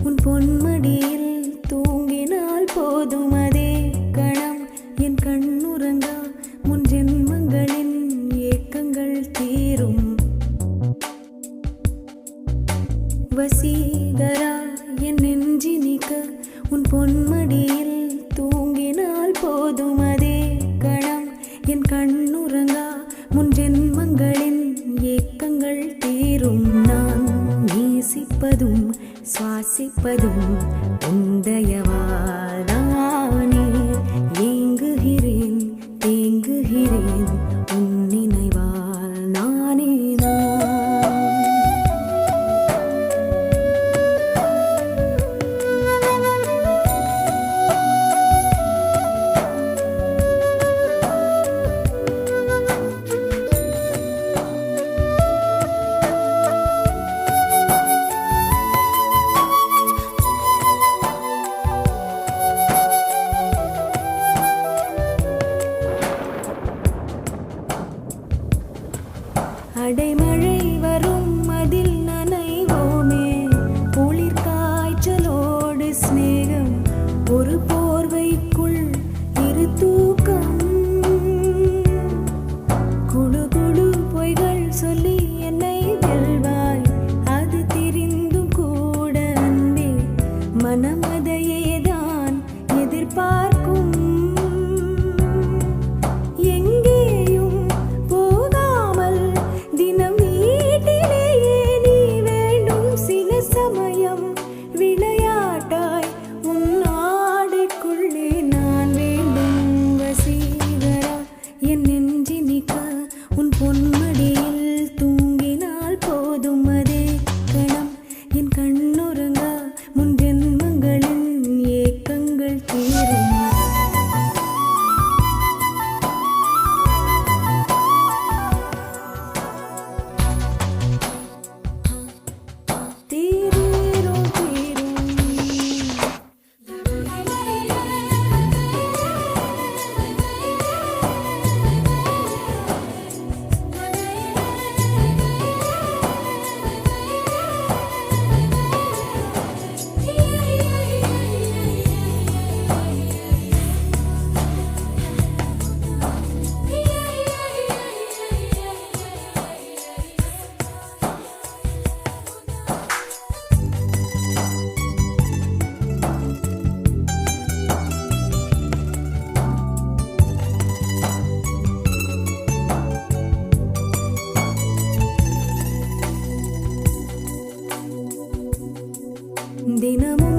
உன் பொன்மடியில் தூங்கினால் போதும் அதே கணம் என் கண்ணுறங்கா முன் ஜென்மங்களின் ஏக்கங்கள் தீரும். வசீகரா என் நெஞ்சினிக்க உன் பொன்மடியில் தூங்கினால் போதும் அதே கணம் என் கண்ணுறங்கா முன் ஜென்மங்களின் ஏக்கங்கள் தீரும். நான் நேசிப்பதும் சுவாசிப்பதும் உந்தயவாதானே. ஏங்குகிறேன் தேங்குகிறேன் உன் நினைவால் நானே நான். அடைமழை வரும் அதில் நனைவோமே. குளிர் காய்ச்சலோடு சிநேகம் ஒரு போர்வைக்குள் இரு தூக்கம். குழு குழு பொய்கள் சொல்லி என்னை வெல்வாய். அது தெரிந்தும் கூட அன்பே மனம் அதையேதான் எதிர்பார்க்கும். உன் பொன்மடியில் தூங்கினால் போதும் அதே கணம் என் கண்ணுறங்கா முன் ஜென்மங்களின் ஏக்கங்கள் தீரும். தீரும் தீரும் தினமும்